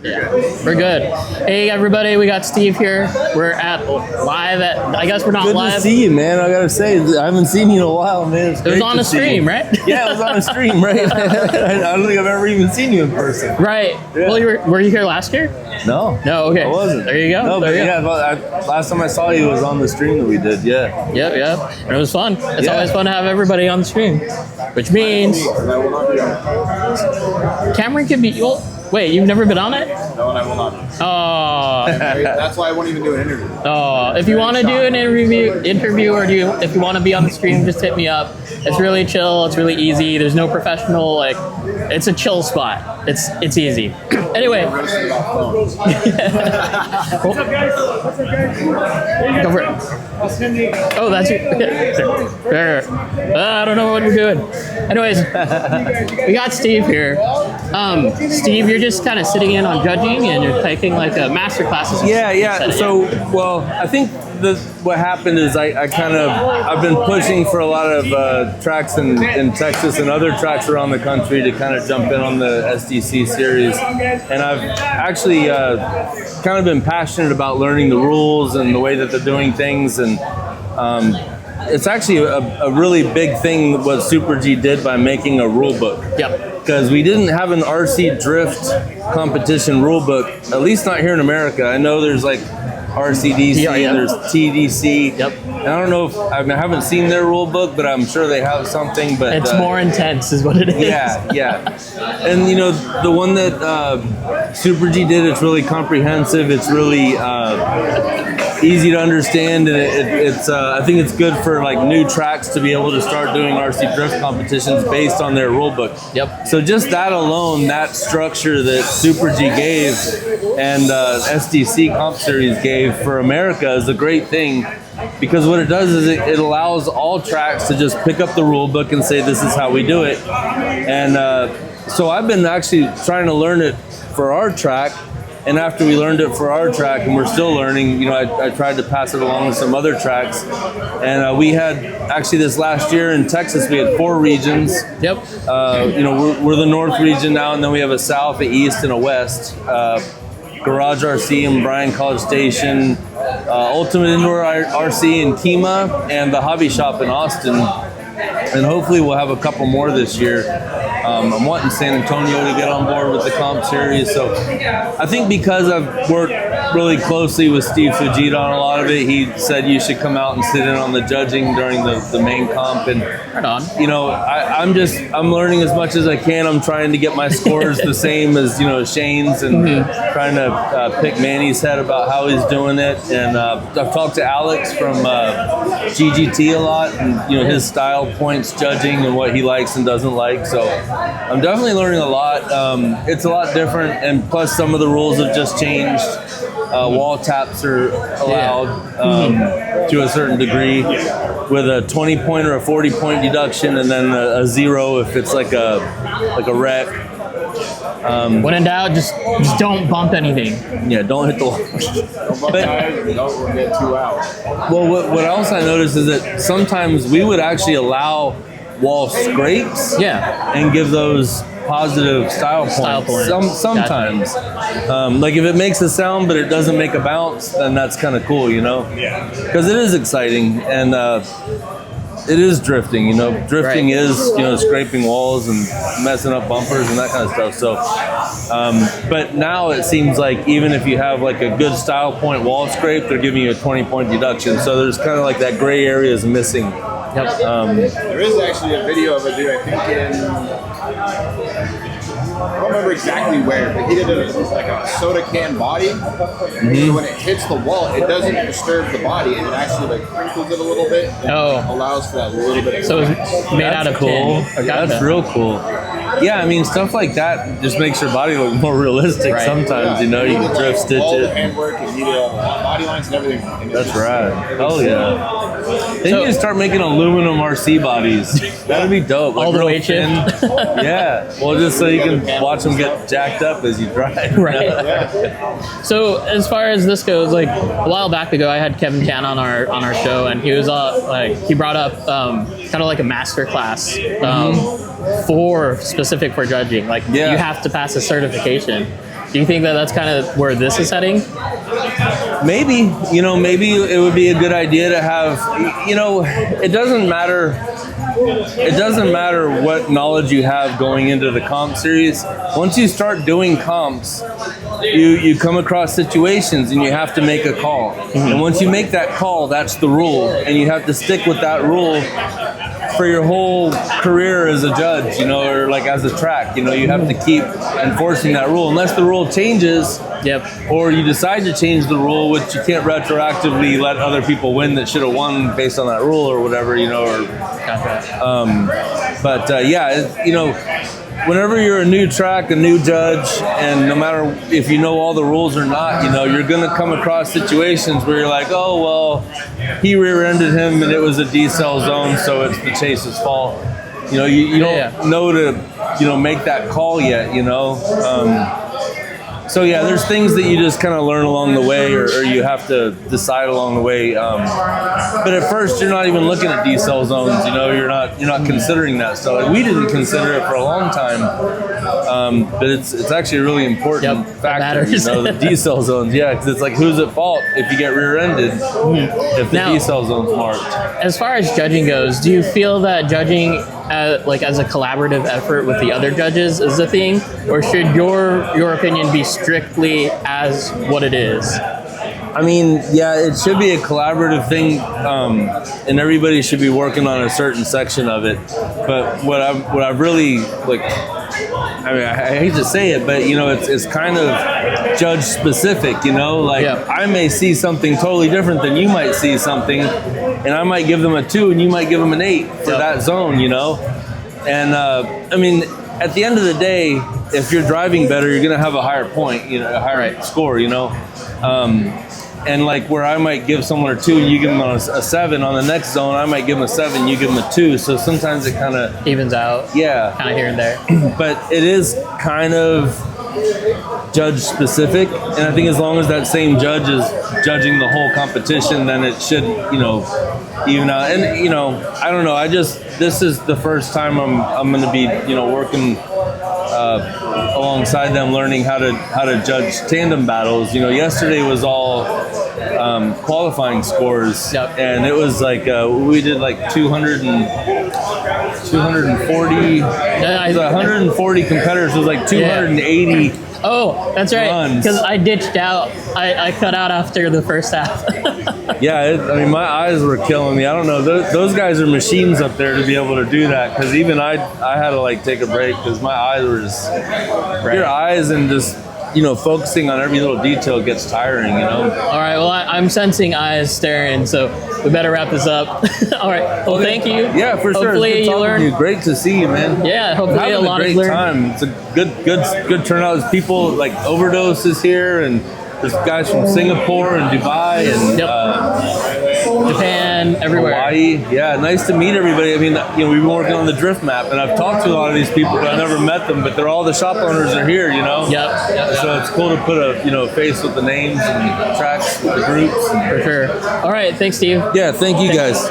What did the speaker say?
Yeah, we're good. Hey, everybody, we got Steve here. We're live at, I guess we're not good live. Good to see you, man. I gotta say, I haven't seen you in a while, man. It was on a stream, right? Yeah, it was on a stream, right? I don't think I've ever even seen you in person. Right. Yeah. Well, were you here last year? No. No, okay. I wasn't. There you go. No, but yeah, last time I saw you was on the stream that we did, yeah. Yep. And it was fun. It's always fun to have everybody on the stream, which means Cameron can be, wait, you've never been on it? No, and I will not. Oh. That's why I won't even do an interview. Oh, if you want to do an interview, or if you want to be on the stream, just hit me up. It's really chill. It's really easy. There's no professional, it's a chill spot. It's easy. Anyway. What's up, guys? Go for it. Oh, that's you. I don't know what we're doing. Anyways, we got Steve here. Steve, you're just kind of sitting in on judging and you're taking like a master classes. Yeah. So, well, I think what happened is I've been pushing for a lot of tracks in Texas and other tracks around the country to kind of jump in on the SDC series. And I've actually kind of been passionate about learning the rules and the way that they're doing things. And it's actually a really big thing what Super G did by making a rule book. Yep. Because we didn't have an RC drift competition rule book, at least not here in America. I know there's like RCDC, and there's TDC. Yep. And I don't know if, I haven't seen their rule book, but I'm sure they have something. But it's more intense is what it is. Yeah. And the one that Super G did, it's really comprehensive. It's really easy to understand, and it's I think it's good for like new tracks to be able to start doing RC drift competitions based on their rule book. Yep. So just that alone, that structure that Super G gave and SDC Comp Series gave for America is a great thing, because what it does is it allows all tracks to just pick up the rule book and say this is how we do it. And so I've been actually trying to learn it for our track. And after we learned it for our track, and we're still learning, I tried to pass it along to some other tracks. And we had, actually this last year in Texas, we had 4 regions. Yep. We're the North region now, and then we have a South, a East, and a West. Garage RC in Bryan College Station, Ultimate Indoor RC in Kemah, and the Hobby Shop in Austin. And hopefully we'll have a couple more this year. I'm wanting San Antonio to get on board with the comp series. So I think because I've worked really closely with Steve Fujita on a lot of it, he said you should come out and sit in on the judging during the main comp. And I'm learning as much as I can. I'm trying to get my scores the same as Shane's, and trying to pick Manny's head about how he's doing it. And I've talked to Alex from GGT a lot, and his style points judging and what he likes and doesn't like. So I'm definitely learning a lot. It's a lot different, and plus some of the rules have just changed. Wall taps are allowed to a certain degree, with a 20-point or a 40-point deduction, and then a 0 if it's like a wreck. When in doubt, just don't bump anything. Yeah, don't hit the wall. Don't bump tires, don't get 2 out. Well, what else I noticed is that sometimes we would actually allow wall scrapes, and give those positive style points. Sometimes, like if it makes a sound but it doesn't make a bounce, then that's kind of cool, Yeah. because it is exciting, and it is drifting. Drifting is scraping walls and messing up bumpers and that kind of stuff. So, but now it seems like even if you have like a good style point wall scrape, they're giving you a 20-point deduction. So there's kind of like that gray area is missing. Yep. There is actually a video of a dude, I think I don't remember exactly where, but he did like a soda can body. So when it hits the wall, it doesn't disturb the body, and it actually like crinkles it a little bit. And allows for that little bit of. So it's made out of cool. That's real cool. Yeah, I mean, stuff like that just makes your body look more realistic sometimes, you can drift stitch all it. The handwork and body lines and everything. That's right. Oh, yeah. They need to start making aluminum RC bodies. That'd be dope. All the way thin. Yeah. Well, just so you can watch them get jacked up as you drive. Right. So as far as this goes, like a while back ago, I had Kevin Tan on our show, and he was he brought up kind of like a master class specific for judging. Like you have to pass a certification. Do you think that that's kind of where this is heading? Maybe, maybe it would be a good idea to have, it doesn't matter. It doesn't matter what knowledge you have going into the comp series. Once you start doing comps, you come across situations and you have to make a call. And once you make that call, that's the rule. And you have to stick with that rule for your whole career as a judge, or like as a track. You have to keep enforcing that rule. Unless the rule changes, or you decide to change the rule, which you can't retroactively let other people win that should have won based on that rule or whatever, whenever you're a new track, a new judge, and no matter if you know all the rules or not, you're going to come across situations where you're like, oh, well, he rear-ended him and it was a decel zone, so it's the chase's fault. You don't know to, make that call yet, So yeah, there's things that you just kind of learn along the way, or you have to decide along the way. But at first, you're not even looking at decel zones. You're not considering that stuff. Like, we didn't consider it for a long time, but it's actually a really important factor. The decel zones, because it's like, who's at fault if you get rear-ended if the decel zone's marked. As far as judging goes, do you feel that judging as a collaborative effort with the other judges is the thing, or should your opinion be strictly as what it is? I mean, it should be a collaborative thing, and everybody should be working on a certain section of it. But what I've really I hate to say it, but it's kind of judge specific. I may see something totally different than you might see something, and I might give them a 2 and you might give them an 8 for that zone. And at the end of the day, if you're driving better, you're going to have a higher point, a higher score. And like where I might give someone a 2 and you give them a 7, on the next zone I might give them a 7, you give them a 2. So sometimes it kind of evens out. Yeah. Kind of here and there. But it is kind of judge specific. And I think as long as that same judge is judging the whole competition, then it should, even out. And, I don't know. This is the first time I'm going to be, working alongside them, learning how to judge tandem battles. Yesterday was all qualifying scores, and it was like we did like 240. 140 competitors. It was like 280. Oh, that's right. Because I ditched out. I cut out after the first half. My eyes were killing me. I don't know. Those guys are machines up there to be able to do that. Because even I had to take a break because my eyes were just your eyes and just focusing on every little detail gets tiring. All right. Well, I'm sensing eyes staring, so we better wrap this up. All right. Well, thank you. Yeah, for sure. Hopefully you learn. Great to see you, man. Yeah. Hopefully a lot of great time. It's a good turnout. There's people like Overdoses here, and there's guys from Singapore and Dubai and Japan, everywhere. Hawaii. Yeah, nice to meet everybody. I mean, we've been working on the drift map, and I've talked to a lot of these people, but I've never met them. But they're all the shop owners are here, So it's cool to put a face with the names and tracks with the groups. For sure. All right, thanks, Steve. Yeah, thank you guys.